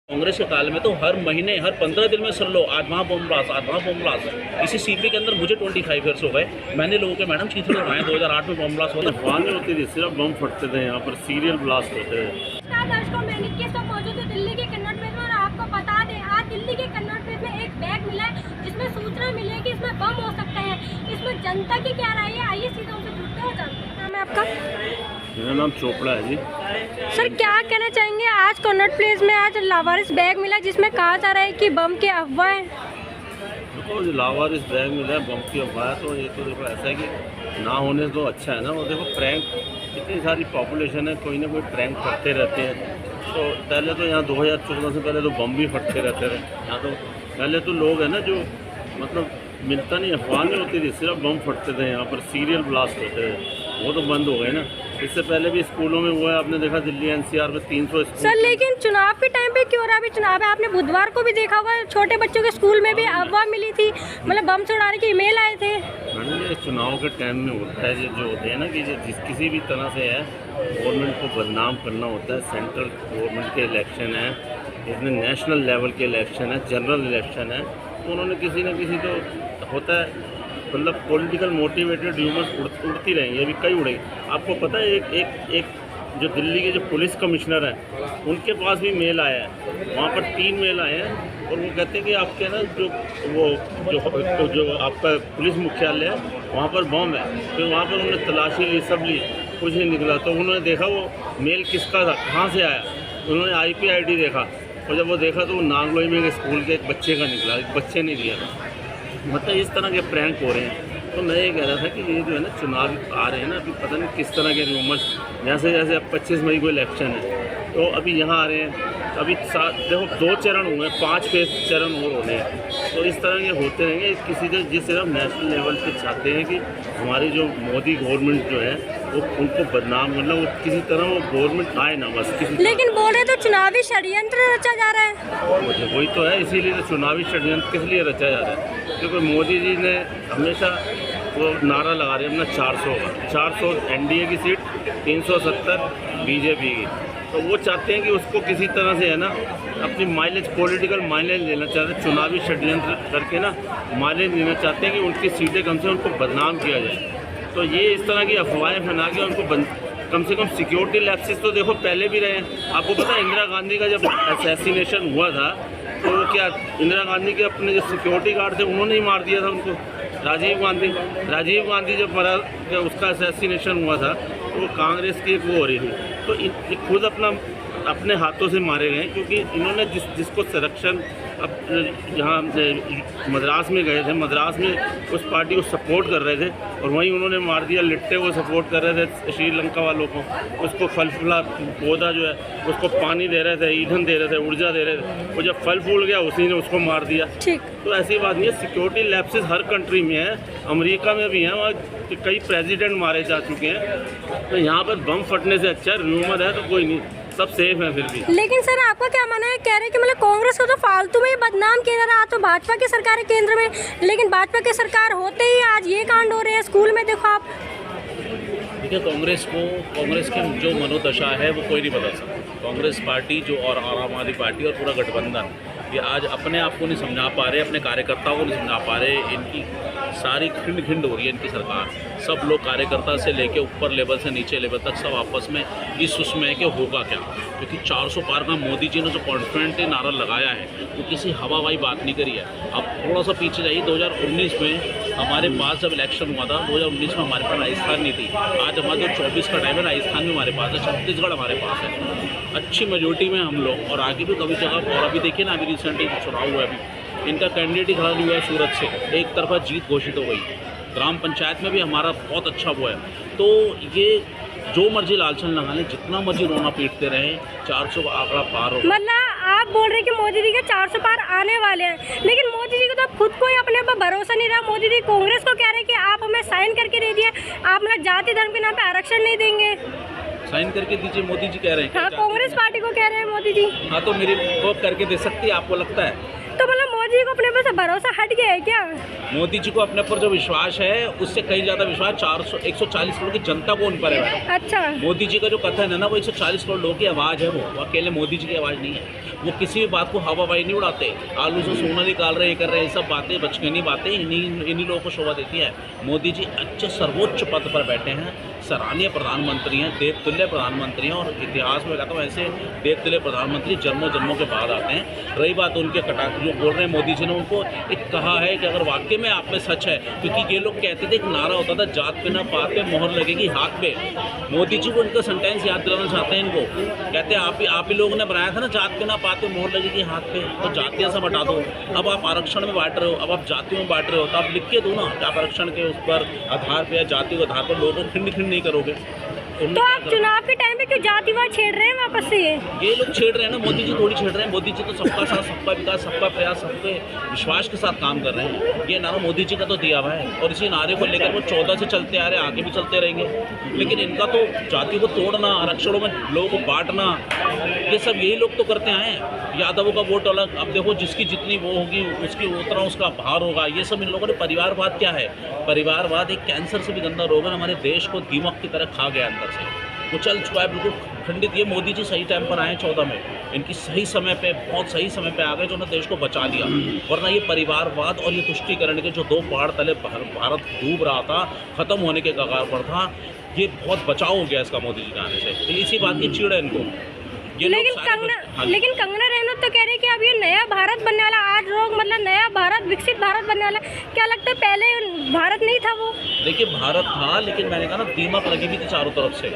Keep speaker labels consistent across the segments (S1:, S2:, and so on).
S1: कांग्रेस के काल में तो हर महीने हर 15 दिन में सर लो आज वहाँ बम ब्लास्ट इसी सीपी के अंदर मुझे 25 ईयर्स हो गए। मैंने लोगों के मैडम चीथड़े उड़ाए 2008 में बम ब्लास्ट होता है।
S2: अफवाहें होती थी, सिर्फ बम फटते थे, यहाँ पर सीरियल ब्लास्ट होते थे।
S3: दर्शकों मैं निक्की तो मौजूद हूँ दिल्ली के कन्नौज प्लेस में और आपको बता दें आज दिल्ली के कन्नौज प्लेस में एक बैग मिला है जिसमें सूचना मिली है कि इसमें बम हो सकते हैं। इसमें जनता की क्या राय है, आइए सीधा उनसे जुड़ते हैं और जानते हैं। नाम है आपका?
S2: मेरा नाम चोपड़ा है जी।
S3: सर क्या कहना चाहेंगे, आज कन्नौज प्लेस में आज लावारिस बैग मिला जिसमें कहा जा रहा है कि बम की अफवाह है।
S2: देखो जो लावारिस बैग मिला है बम की अफवाह है, तो ये तो देखो ऐसा है कि ना होने तो अच्छा है ना। और देखो प्रैंक इतनी सारी पॉपुलेशन है, कोई ना कोई प्रैंक करते रहते हैं। तो पहले तो यहाँ 2014 से पहले तो बम भी फटते रहते थे। यहाँ तो पहले तो लोग हैं ना जो मतलब मिलता नहीं, अफवाह नहीं होती थी, सिर्फ बम फटते थे। यहाँ पर सीरियल ब्लास्ट होते थे, वो तो बंद हो गए ना। इससे पहले भी स्कूलों में हुआ है, आपने देखा दिल्ली एनसीआर में 300 स्कूल।
S3: सर लेकिन चुनाव के टाइम पे क्यों रहा? अभी चुनाव है, आपने बुधवार को भी देखा होगा छोटे बच्चों के स्कूल में भी अफवाह मिली थी, मतलब बम उड़ाने की ईमेल आए थे।
S2: ये चुनाव के टाइम में होता है जो होते हैं ना कि जिस किसी भी तरह से है गवर्नमेंट को बदनाम करना होता है। सेंट्रल गवर्नमेंट के इलेक्शन है, इसमें नेशनल लेवल के इलेक्शन है, जनरल इलेक्शन है, तो उन्होंने किसी न किसी तो होता है मतलब पॉलिटिकल मोटिवेटेड र्यूमर्स उड़ती रहेंगी। अभी कई उड़ेंगी। आपको पता है एक जो दिल्ली के जो पुलिस कमिश्नर हैं उनके पास भी मेल आया है, वहाँ पर 3 मेल आए हैं और वो कहते हैं कि आपके ना जो आपका पुलिस मुख्यालय है वहाँ पर बम है। फिर वहाँ पर उन्होंने तलाशी ली, सब ली, कुछ नहीं निकला। तो उन्होंने देखा वो मेल किसका था, कहाँ से आया, उन्होंने IP ID देखा और जब वो देखा तो वो नागलोई में एक स्कूल के एक बच्चे का निकला, एक बच्चे ने दिया था। मतलब इस तरह के प्रैंक हो रहे हैं। तो मैं ये कह रहा था कि ये जो है ना चुनाव आ रहे हैं ना, अभी पता नहीं किस तरह के रूमर्स, जैसे जैसे अब 25 मई को इलेक्शन है तो अभी यहाँ आ रहे हैं। अभी देखो 2 चरण हुए हैं, 5 चरण और होने हैं। तो इस तरह के होते रहेंगे। किसी जो जिस तरह नेशनल लेवल पे चाहते हैं कि हमारी जो मोदी गवर्नमेंट जो है वो उनको बदनाम, मतलब वो किसी तरह वो गवर्नमेंट आए ना बस किसी।
S3: लेकिन बोले तो चुनावी षड्यंत्र रचा जा रहा है।
S2: वही तो है, इसीलिए तो चुनावी षड्यंत्र किस लिए रचा जा रहा है? क्योंकि मोदी जी ने हमेशा वो नारा लगा रहे हैं अपना 400 का, 400 NDA की सीट, 370 BJP की। तो वो चाहते हैं कि उसको किसी तरह से है ना अपनी माइलेज, पॉलिटिकल माइलेज लेना चाहते हैं, चुनावी षड्यंत्र करके ना माइलेज लेना चाहते हैं कि उनकी सीटें कम से उनको बदनाम किया जाए। तो ये इस तरह की अफवाहें फैला के उनको कम से कम सिक्योरिटी लैप्सेस तो देखो पहले भी रहे हैं। आपको पता है इंदिरा गांधी का जब असैसिनेशन हुआ था तो क्या इंदिरा गांधी के अपने जो सिक्योरिटी गार्ड थे उन्होंने ही मार दिया था उनको। राजीव गांधी जब मरा, जब उसका असैसिनेशन हुआ था तो वो कांग्रेस की एक वो हो रही थी, तो खुद अपने हाथों से मारे गए क्योंकि इन्होंने जिसको संरक्षण अब जहाँ मद्रास में गए थे, मद्रास में उस पार्टी को सपोर्ट कर रहे थे और वहीं उन्होंने मार दिया। लिट्टे को सपोर्ट कर रहे थे श्रीलंका वालों को, उसको फल फूला पौधा जो है उसको पानी दे रहे थे, ईंधन दे रहे थे, ऊर्जा दे रहे थे, वो जब फल फूल गया उसी ने उसको मार दिया।
S3: ठीक,
S2: तो ऐसी बात नहीं है, सिक्योरिटी लैप्सेस हर कंट्री में है, अमेरिका में भी हैं, वहाँ कई प्रेसिडेंट मारे जा चुके हैं। तो यहाँ पर बम फटने से अच्छा र्यूमर है तो कोई नहीं, सब सेफ है फिर भी।
S3: लेकिन सर आपका क्या मानना है, कह रहे हैं कि मतलब कांग्रेस को तो फालतू में ही बदनाम किया जा रहा है। तो भाजपा की सरकार है केंद्र में, लेकिन भाजपा की सरकार होते ही आज ये कांड हो रहे हैं। स्कूल में देखो आप।
S1: देखिए कांग्रेस की जो मनोदशा है वो कोई नहीं बदल सकता। कांग्रेस पार्टी जो और आम आदमी पार्टी और पूरा गठबंधन ये आज अपने आप को नहीं समझा पा रहे, अपने कार्यकर्ताओं को नहीं समझा पा रहे। इनकी सारी खिंड हो रही है इनकी सरकार। सब लोग कार्यकर्ता से लेके ऊपर लेवल से नीचे लेवल तक सब आपस में इस उसमें है कि होगा क्या, क्योंकि 400 पार का मोदी जी ने जो कॉन्फिडेंट नारा लगाया है वो किसी हवाई बात नहीं करी है। अब थोड़ा सा पीछे जाइए, 2019 में हमारे पास जब इलेक्शन हुआ था 2019 में हमारे पास राजस्थान नहीं थी। आज हमारा जो 24 का टाइम है राजस्थान में हमारे पास है, छत्तीसगढ़ हमारे पास है, अच्छी मेजोरिटी में हम लोग। और आगे भी कभी जगह, और अभी देखिए ना अभी रिसेंटली चुनाव हुआ है, अभी इनका कैंडिडेट ही खड़ा नहीं हुआ है सूरत से, एक तरफा जीत घोषित हो गई। ग्राम पंचायत में भी हमारा बहुत अच्छा वो है। तो ये जो मर्जी लालचन लगा लें, जितना मर्जी रोना पीटते रहें, 400 का आंकड़ा पार हो।
S3: मतलब आप बोल रहे हैं कि मोदी जी के 400 पार आने वाले हैं, लेकिन मोदी जी को तो खुद को ही अपने पर भरोसा नहीं रहा। मोदी जी कांग्रेस को कह रहे हैं कि आप हमें साइन करके दे दिए, आप मतलब जाति धर्म के नाम पे आरक्षण नहीं देंगे।
S1: साइन करके दीजिए, मोदी जी कह रहे हैं।
S3: हाँ, कांग्रेस पार्टी को कह रहे हैं मोदी जी।
S1: हाँ तो मेरी वो करके दे सकती है, आपको लगता है?
S3: तो मतलब मोदी जी को अपने पर से भरोसा हट गया है क्या?
S1: मोदी जी को अपने पर जो विश्वास है उससे कहीं ज़्यादा विश्वास 140 करोड़ की जनता को उन पर है।
S3: अच्छा,
S1: मोदी जी का जो कथन है ना वो 140 करोड़ लोगों की आवाज़ है, वो अकेले मोदी जी की आवाज़ नहीं है। वो किसी भी बात को हवाबाई नहीं उड़ाते, आलू से सोना निकाल रहे, ये कर रहे हैं, सब बातें बचकानी बातें इन्हीं लोगों को शोभा देती है। मोदी जी अच्छे सर्वोच्च पद पर बैठे हैं, सराहनीय प्रधानमंत्री हैं, देवतुल्य प्रधानमंत्री हैं, और इतिहास में कहता हूँ ऐसे देवतुल्य प्रधानमंत्री जन्मों जन्मों के बाद आते हैं। रही बात उनके कटाक्ष जो बोल रहे हैं मोदी जी ने, उनको एक कहा है कि अगर वाकई में आप में सच है, क्योंकि ये लोग कहते थे, एक नारा होता था, जात पे ना पात पे मोहर लगेगी हाथ पे। मोदी जी को उनका सेंटेंस याद दिलाना चाहते हैं इनको, कहते हैं आप ही लोगों ने बनाया था ना, जात पे ना पात पे मोहर लगेगी हाथ पे, तो जातियाँ सब हटा दो। अब आप आरक्षण में बांट रहे हो, अब आप जातियों में बांट रहे हो, तो आप लिख के दो ना कि आप आरक्षण के उस पर आधार पर या जाति के आधार पर लोगों को खिंड नहीं करोगे।
S3: तो आप चुनाव के टाइम पे क्यों जातिवाद छेड़ रहे हैं वापस से? ये
S1: लोग छेड़ रहे हैं ना, मोदी जी थोड़ी छेड़ रहे हैं। मोदी जी तो सबका साथ, सबका विकास, सबका प्रयास, सबके विश्वास के साथ काम कर रहे हैं। ये नारा मोदी जी का तो दिया हुआ है, और इसी नारे को लेकर वो 14 से चलते आ रहे हैं, आगे भी चलते रहेंगे। लेकिन इनका तो जाति को तोड़ना, आरक्षणों में लोगों को बांटना, ये सब यही लोग तो करते आए हैं। यादवों का वोट अलग, अब देखो जिसकी जितनी वो होगी उसकी उतना उसका भार होगा। ये सब इन लोगों ने, परिवारवाद क्या है? परिवारवाद एक कैंसर से भी गंदा रोग है, हमारे देश को दीमक की तरह खा गया अंदर से, वो चल चुका है बिल्कुल खंडित। ये मोदी जी सही टाइम पर आए 14 में, इनकी सही समय पे, बहुत सही समय पे आ गए, जो उन्होंने देश को बचा लिया। वरना ये परिवारवाद और ये तुष्टीकरण के जो 2 पहाड़ तले भारत डूब रहा था, ख़त्म होने के कगार पर था, ये बहुत बचाव हो गया इसका मोदी जी के आने से। तो इसी बात की चिड़ है इनको।
S3: लेकिन कंगना रनौत तो कह रहे हैं कि अब ये नया भारत बनने वाला, आज लोग मतलब नया भारत, विकसित भारत बनने वाला। क्या लगता है पहले भारत नहीं था वो?
S1: देखिए भारत था, लेकिन मैंने कहा ना, दीमक लगी हुई थी चारों तरफ से।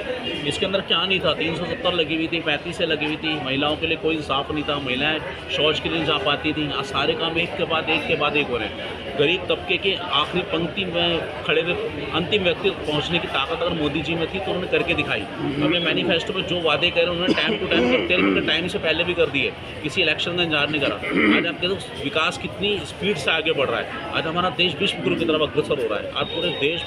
S1: इसके अंदर क्या नहीं था? 370 लगी हुई थी, 35 से लगी हुई थी, महिलाओं के लिए कोई इंसाफ नहीं था, महिलाएं शौच के लिए जा पाती थी। सारे काम एक के बाद एक हो रहे हैं। गरीब तबके के आखिरी पंक्ति में खड़े हुए अंतिम व्यक्ति पहुंचने की ताकत अगर मोदी जी में थी तो उन्होंने करके दिखाई। हमें मैनिफेस्टो में जो वादे कर रहे हैं उन्होंने टाइम टू टाइम करते रहे, उन्होंने टाइम से पहले भी कर दिए, किसी इलेक्शन का इंतजार नहीं करा। आज आप देखो विकास कितनी स्पीड से आगे बढ़ रहा है। आज हमारा देश विश्व गुरु की तरफ अग्रसर हो रहा है। आज पूरे देश,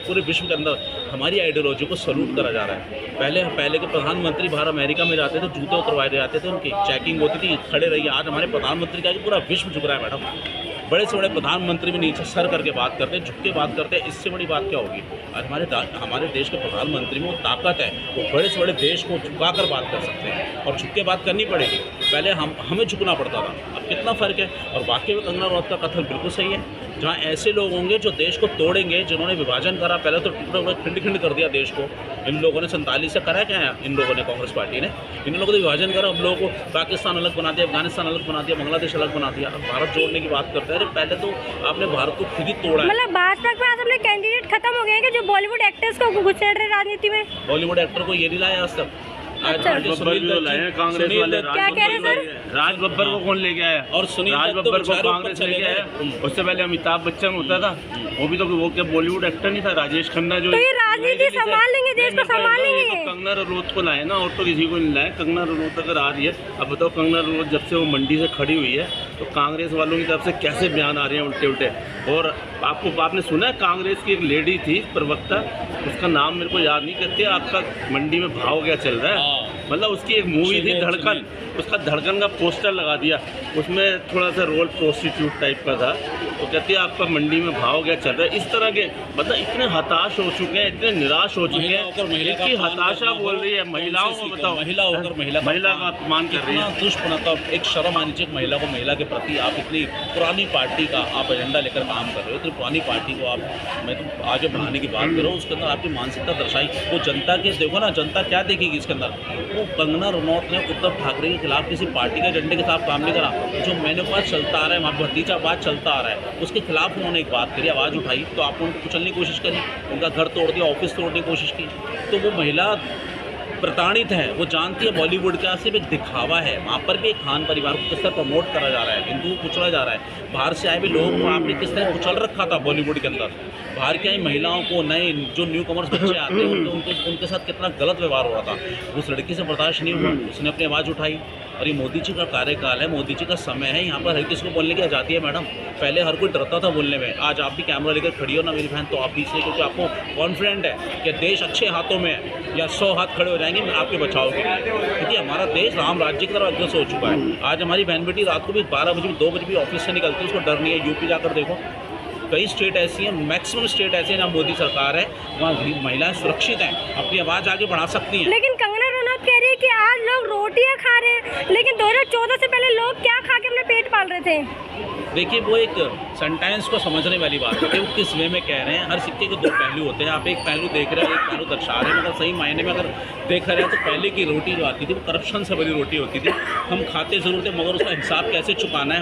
S1: पूरे विश्व के अंदर हमारी आइडियोलॉजी को सल्यूट करा जा रहा है। पहले के प्रधानमंत्री बाहर अमेरिका में जाते थे, जूते उतरवाए जाते थे, उनकी चेकिंग होती थी, खड़े रहिए। आज हमारे प्रधानमंत्री का पूरा विश्व झुक रहा है मैडम। बड़े से बड़े प्रधानमंत्री भी नीचे सर करके बात करते हैं, झुक के बात करते हैं। इससे बड़ी बात क्या होगी? आज हमारे देश के प्रधानमंत्री में वो ताकत है, वो बड़े से बड़े देश को झुका कर बात कर सकते हैं, और झुक के बात करनी पड़ेगी। पहले हमें झुकना पड़ता था, अब कितना फ़र्क है। और वाकई में कंगना रनौत का कथन बिल्कुल सही है। जहाँ ऐसे लोग होंगे जो देश को तोड़ेंगे, जिन्होंने विभाजन करा, पहले तो टुकड़े खिंड कर दिया देश को। इन लोगों ने 47 से करा क्या है? इन लोगों ने, कांग्रेस पार्टी ने, इन लोगों ने विभाजन करा, हम लोगों को पाकिस्तान अलग बना दिया, अफगानिस्तान अलग बना दिया, बांग्लादेश अलग बना दिया। अब भारत जोड़ने की बात करते हैं। अरे पहले तो आपने भारत को खुद ही तोड़ा है।
S3: मतलब भाजपा के पास अपने कैंडिडेट खत्म हो गए हैं कि जो बॉलीवुड एक्टर्स को घुसेड़ रहे राजनीति में।
S1: बॉलीवुड एक्टर को ये नहीं लाया आज तक।
S2: राज बब्बर भी तो लाए हैं कांग्रेस वाले।
S3: क्या कह रहे हैं सर?
S2: राज बब्बर को कौन ले गया है?
S1: और
S2: राज बब्बर को कांग्रेस ले गया है। उससे पहले अमिताभ बच्चन होता था, वो भी तो वो क्या बॉलीवुड एक्टर नहीं था? राजेश खन्ना जो,
S3: तो ये राजनीति संभाल लेंगे, देश को संभाल लेंगे।
S2: कंगना रनौत को लाए ना, और तो किसी को नहीं लाए। कंगना रनौत अगर आ रही है, अब बताओ कंगना रनौत जब से वो मंडी से खड़ी हुई है तो कांग्रेस वालों की तरफ से कैसे बयान आ रहे हैं उल्टे उल्टे। और आपने सुना है कांग्रेस की एक लेडी थी प्रवक्ता, उसका नाम मेरे को याद नहीं करते, आपका मंडी में भाव क्या चल रहा है, मतलब उसकी एक मूवी थी धड़कन, उसका धड़कन का पोस्टर लगा दिया, उसमें थोड़ा सा रोल प्रोस्टिट्यूट टाइप का था। तो कहती है आपका मंडी में भाव क्या चल रहा है। इस तरह के मतलब इतने हताश हो चुके हैं, इतने निराश हो चुके हैं, इनकी हताशा बोल रही है। महिलाओं को बताओ, महिला होकर महिला का अपमान कर रही है,
S1: दुष्प्रथा। एक शर्म आनी चाहिए महिला को, महिला के प्रति। आप इतनी पुरानी पार्टी का आप एजेंडा लेकर काम कर रहे हो, इतनी पुरानी पार्टी को आप, मैं तो आगे बढ़ाने की बात कर रहा हूँ, उसके अंदर आपकी मानसिकता दर्शाई। वो जनता के देखो ना, जनता क्या देखेगी इसके अंदर? वो कंगना रनौत ने उद्धव ठाकरे के खिलाफ किसी पार्टी के एजेंडे के साथ काम नहीं करा। जो मैंने बात चलता आ रहा है, वहाँ भतीजावाद चलता आ रहा है, उसके खिलाफ उन्होंने एक बात करी, आवाज़ उठाई, तो आप उनको कुचलने की कोशिश करी, उनका घर तोड़ दिया, ऑफिस तोड़ने की कोशिश की। तो वो महिला प्रताड़ित है, वो जानती है बॉलीवुड का सिर्फ एक दिखावा है। वहाँ पर भी एक खान परिवार को किस तरह प्रमोट करा जा रहा है, हिंदू को कुचला जा रहा है। बाहर से आए भी लोगों को आपने किस तरह कुचल रखा था बॉलीवुड के अंदर। बाहर की आई महिलाओं को, नए जो न्यू कमर्स बच्चे आते हैं उनके साथ कितना गलत व्यवहार हो रहा था। उस लड़की से बर्दाश्त नहीं हुआ, उसने अपनी आवाज़ उठाई। और ये मोदी जी का कार्यकाल है, मोदी जी का समय है, यहाँ पर हर किसी को बोलने की आज़ादी है मैडम। पहले हर कोई डरता था बोलने में, आज आप भी कैमरा लेकर खड़ी हो ना मेरी बहन, तो आप भी इसलिए क्योंकि आपको कॉन्फिडेंट है कि देश अच्छे हाथों में है, या 100 हाथ खड़े हो जाएंगे आपके बचाव के लिए। क्योंकि हमारा देश राम राज्य की तरफ अग्रसर हो चुका है। आज हमारी बहन बेटी रात को भी 12 बजे भी 2 बजे भी ऑफिस से निकलती है, उसको डर नहीं है। यूपी जाकर देखो, कई स्टेट ऐसी हैं, मैक्सिमम स्टेट ऐसे हैं जहाँ मोदी सरकार है, वहाँ महिलाएं सुरक्षित हैं, अपनी आवाज़ आगे बढ़ा सकती हैं।
S3: लेकिन कंगना रनौत कह रही है कि आज लोग रोटियां खा रहे हैं, लेकिन 2014 से पहले लोग क्या खा के अपना पेट पाल रहे थे।
S1: देखिए, वो एक सेंटेंस को समझने वाली बात है कि वो किस वे में कह रहे हैं। हर सिक्के के दो पहलू होते हैं। आप एक पहलू देख रहे हैं, एक पहलू दर्शा रहे हैं। मगर सही मायने में अगर देखा जाए तो पहले की रोटी जो आती थी वो करप्शन से बनी रोटी होती थी। हम खाते ज़रूर थे, मगर उसका हिसाब कैसे चुकाना है,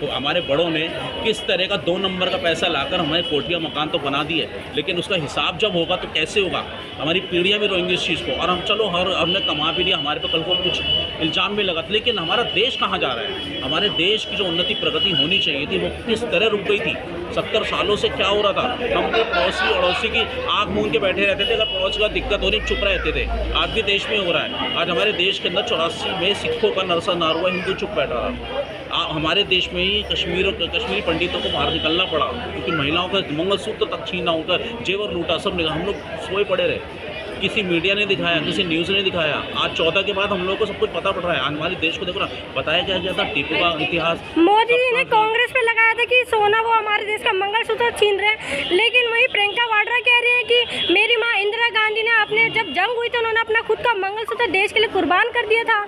S1: हमारे बड़ों ने किस तरह का 2 नंबर का पैसा लाकर हमारे कोठिया मकान तो बना दिए, लेकिन उसका हिसाब जब होगा तो कैसे होगा। हमारी पीढ़ियाँ भी रोएंगी इस चीज़ को। और हम चलो हमने कमा भी लिया, हमारे पे कल को कुछ इल्ज़ाम भी लगा, लेकिन हमारा देश कहाँ जा रहा है। हमारे देश की जो उन्नति प्रगति होनी चाहिए थी वो किस तरह रुक गई थी। 70 सालों से क्या हो रहा था, हम तो पड़ोसी अड़ोसी की आँख मूंद के बैठे रहते थे। अगर पड़ोसी का दिक्कत हो रही चुप रहते थे। आज भी देश में हो रहा है। आज हमारे देश के अंदर 84 में सिखों का नरसंहार हुआ, हिंदू चुप बैठा रहा। हमारे देश में ही कश्मीरी पंडितों को बाहर निकलना पड़ा, क्योंकि महिलाओं का मंगलसूत्र तक छीना, उनका जेवर लूटा, सब निकला। हम लोग सोए पड़े रहे। किसी मीडिया ने दिखाया, किसी न्यूज़ ने दिखाया। आज 14 के बाद हम लोगों को सब कुछ पता पड़ रहा है। आज हमारे देश को देखो ना, बताया क्या गया था टीपू का इतिहास।
S3: मोदी जी ने कांग्रेस पे लगाया था कि सोना वो हमारे देश का मंगलसूत्र छीन रहे हैं, लेकिन वही प्रियंका वाड्रा कह रही है कि मेरी माँ इंदिरा गांधी ने अपने जब जंग हुई तो उन्होंने अपना खुद का मंगलसूत्र देश के लिए कुर्बान कर दिया था।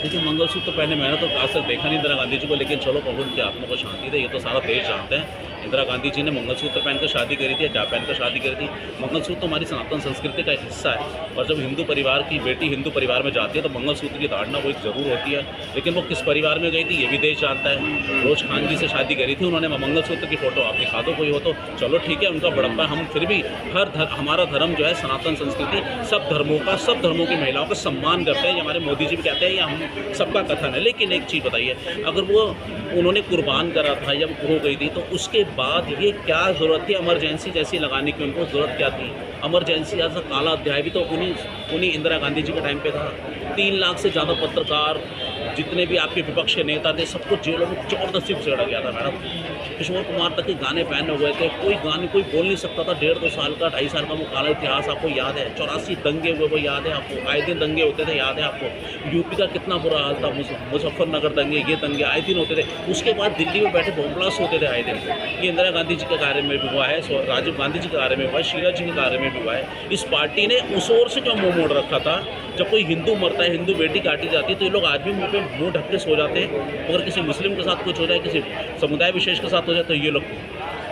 S1: देखिए, मंगलसूत्र पहले मैंने तो आज तक देखा नहीं इंदिरा गांधी जी को, लेकिन चलो प्रभु उनकी आत्मा को शांति दे, ये तो सारा देश जानते हैं। इंदिरा गांधी जी ने मंगलसूत्र पहनकर शादी करी थी या क्या पहनकर शादी करी थी। मंगलसूत्र हमारी सनातन संस्कृति का एक हिस्सा है, और जब हिंदू परिवार की बेटी हिंदू परिवार में जाती है तो मंगलसूत्र की धारणा वो एक ज़रूर होती है। लेकिन वो किस परिवार में गई थी ये भी देश जानता है। फिरोज खान जी से शादी करी थी उन्होंने, मंगलसूत्र की फ़ोटो आप दिखा दो कोई हो तो चलो ठीक है, उनका बड़प्पा। हम फिर भी हमारा धर्म जो है सनातन संस्कृति, सब धर्मों की महिलाओं का सम्मान करते हैं। ये हमारे मोदी जी भी कहते हैं, ये हम सबका कथन है। लेकिन एक चीज़ बताइए, अगर उन्होंने कुर्बान करा था या हो गई थी तो उसके बाद ये क्या ज़रूरत थी इमरजेंसी जैसी लगाने की? उनको ज़रूरत क्या थी इमरजेंसी? ऐसा काला अध्याय भी तो उन्हीं इंदिरा गांधी जी के टाइम पे था। 3 लाख से ज़्यादा पत्रकार, जितने भी आपके विपक्ष के नेता थे, सबको जेलों में ज़बरदस्ती घुसेड़ा गया था मैडम। किशोर कुमार तक के गाने पहने हुए थे, कोई बोल नहीं सकता था। 1.5-2 साल का 2.5 साल का वो काला इतिहास आपको याद है। 84 दंगे हुए वो याद है आपको, आए दिन दंगे होते थे, याद है आपको। यूपी का कितना बुरा हाल था, मुजफ्फरनगर दंगे, ये दंगे आए दिन होते थे। उसके बाद दिल्ली में बैठे बम ब्लास्ट होते थे आए दिन। ये इंदिरा गांधी जी के कार्य में भी हुआ है, राजीव गांधी जी के कार्य में हुआ है, शीला जी के कार्य में भी हुआ है। इस पार्टी ने उस ओर से क्यों मुँह मोड़ रखा था? जब कोई हिंदू मरता है, हिंदू बेटी काटी जाती है, तो ये लोग आज भी मुँह ढक के सो जाते हैं। अगर किसी मुस्लिम के साथ कुछ हो जाए, किसी समुदाय विशेष के साथ हो जाए, तो ये लोग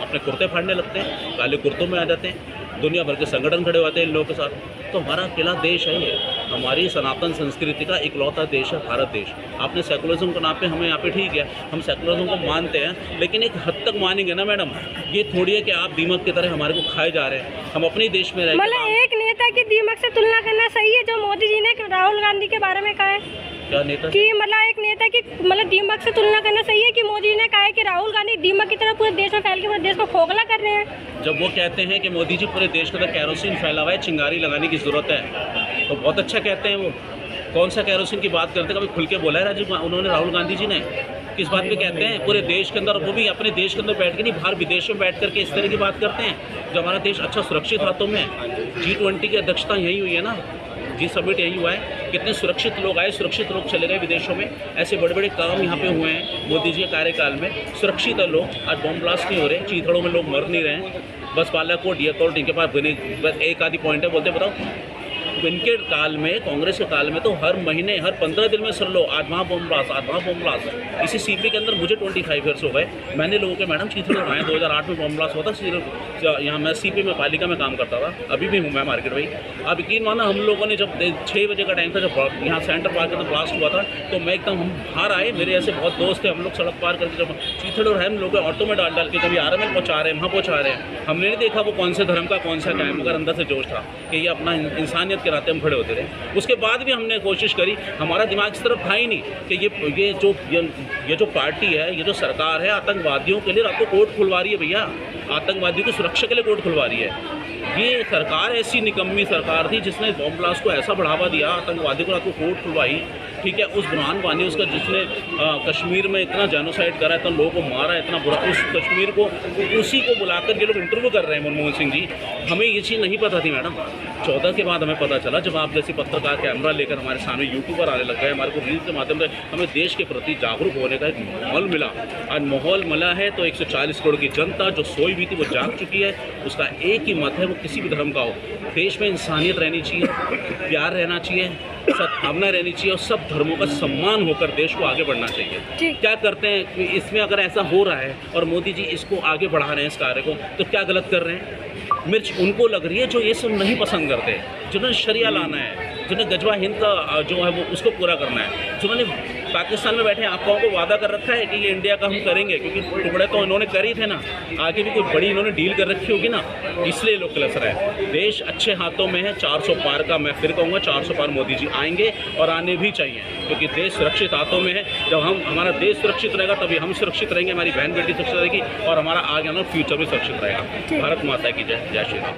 S1: अपने कुर्ते फाड़ने लगते हैं, काले कुर्तों में आ जाते हैं। दुनिया भर के संगठन खड़े होते हैं इन लोगों के साथ। तो हमारा अकेला देश है ये, हमारी सनातन संस्कृति का इकलौता देश है भारत देश। आपने सेकुलरिज्म के नाम पे हमें यहाँ पे ठीक है, हम सेकुलरिज्म को मानते हैं, लेकिन एक हद तक मानेंगे ना मैडम। ये थोड़ी है कि आप दीमक की तरह हमारे को खाए जा रहे हैं। हम अपने देश में रहेंगे।
S3: मतलब एक नेता की दीमक से तुलना करना सही है, जो मोदी जी ने राहुल गांधी के बारे में कहा है
S1: क्या नेता
S3: कि मतलब एक नेता की दीमक से तुलना करना सही है कि मोदी जी ने कहा है कि राहुल गांधी दीमक की तरह पूरे देश में फैल के पूरे देश को खोखला कर रहे हैं। जब
S1: वो कहते हैं कि मोदी जी पूरे देश के अंदर कैरोसिन फैला हुआ है, चिंगारी लगाने की ज़रूरत है, तो बहुत अच्छा कहते हैं। वो कौन सा कैरोसिन की बात करते हैं? कभी खुल के बोला है राहुल गांधी जी ने? किस बात पे कहते हैं? पूरे देश के अंदर, वो भी अपने देश के अंदर बैठ के नहीं, बाहर विदेश में बैठ करके इस तरह की बात करते हैं। जब हमारा देश अच्छा सुरक्षित हाथों में है, G20 की अध्यक्षता यही हुई है ना, जी समिट यही हुआ है। कितने सुरक्षित लोग आए, सुरक्षित लोग चले गए विदेशों में। ऐसे बड़े बड़े काम यहाँ पे हुए हैं मोदी जी के कार्यकाल में। सुरक्षित है लोग, आज बम ब्लास्ट नहीं हो रहे, चीथड़ों में लोग मर नहीं रहे हैं। बस बालाकोट या कोट इनके पास बस एक आधी पॉइंट है, बोलते बताओ इनके काल में, कांग्रेस के काल में तो हर महीने, हर 15 दिन में सुन लो आज वहाँ बम ब्लास्ट, आज वहाँ बम ब्लास्ट। इसी सीपी के अंदर मुझे 25 ईयर्स हो गए, मैंने लोगों के मैडम चीथड़े उठाए। 2008 में बम ब्लास्ट हुआ था यहाँ, मैं सीपी में पालिका में काम करता था, अभी भी हूँ मैं मार्केट भाई। आप यकीन माना, हम लोगों ने जब 6 बजे का टाइम था, जब यहाँ सेंटर पार्क के अंदर ब्लास्ट हुआ था, तो मैं एकदम, हम बाहर आए, मेरे ऐसे बहुत दोस्त थे, हम लोग सड़क पार करके जब चीथड़े उठाए, हम लोग ऑटो में डाल के कभी RML पहुँचा रहे हैं, वहाँ पहुँचा रहे हैं। हमने नहीं देखा वो कौन से धर्म का कौन सा क्या है, मगर अंदर से जोश था कि ये अपना इंसानियत के नाते हम खड़े होते रहे। उसके बाद भी हमने कोशिश करी, हमारा दिमाग इस तरफ था ही नहीं कि ये जो पार्टी है, ये जो सरकार है, आतंकवादियों के लिए रात को कोर्ट खुलवा रही है भैया, आतंकवादियों की सुरक्षा के लिए कोर्ट खुलवा रही है। ये सरकार ऐसी निकम्मी सरकार थी जिसने बम ब्लास्ट को ऐसा बढ़ावा दिया, आतंकवादी को रात को कोर्ट खुलवाई, ठीक है। उस बुरहान वानी, उसका जिसने कश्मीर में इतना जेनोसाइड करा, इतना लोगों को मारा, इतना बुरा, उस कश्मीर को, उसी को बुलाकर ये लोग इंटरव्यू कर रहे हैं मनमोहन सिंह जी। हमें ये चीज़ नहीं पता थी मैडम। 14 के बाद हमें पता चला, जब आप जैसे पत्रकार कैमरा लेकर हमारे सामने यूट्यूबर आने लग गए, हमारे को रील्स के माध्यम से हमें देश के प्रति जागरूक होने का एक माहौल मिला। आज माहौल मिला है तो 140 करोड़ की जनता जो सोई हुई थी वो जाग चुकी है। उसका एक ही मत है, वो किसी भी धर्म का हो, देश में इंसानियत रहनी चाहिए, प्यार रहना चाहिए, सद्भावना रहनी चाहिए और सब धर्मों का सम्मान होकर देश को आगे बढ़ना चाहिए। क्या करते हैं कि इसमें अगर ऐसा हो रहा है और मोदी जी इसको आगे बढ़ा रहे हैं इस कार्य को, तो क्या गलत कर रहे हैं? मिर्च उनको लग रही है जो ये सब नहीं पसंद करते, जिन्होंने शरिया लाना है, जिन्होंने गजवा हिंद का जो है वो उसको पूरा करना है, जिन्होंने पाकिस्तान में बैठे आपकाओं को वादा कर रखा है कि ये इंडिया का हम करेंगे, क्योंकि टुकड़े तो इन्होंने कर ही थे ना, आगे भी कोई बड़ी इन्होंने डील कर रखी होगी ना, इसलिए लोग कलस रहे हैं। देश अच्छे हाथों में है। 400 पार का मैं फिर कहूँगा 400 पार मोदी जी आएंगे और आने भी चाहिए, क्योंकि देश सुरक्षित हाथों में है। जब हमारा देश सुरक्षित रहेगा तभी हम सुरक्षित रहेंगे, हमारी बहन बेटी सुरक्षित रहेगी और हमारा आगे आना फ्यूचर भी सुरक्षित रहेगा। भारत माता की जय। जय श्री राम।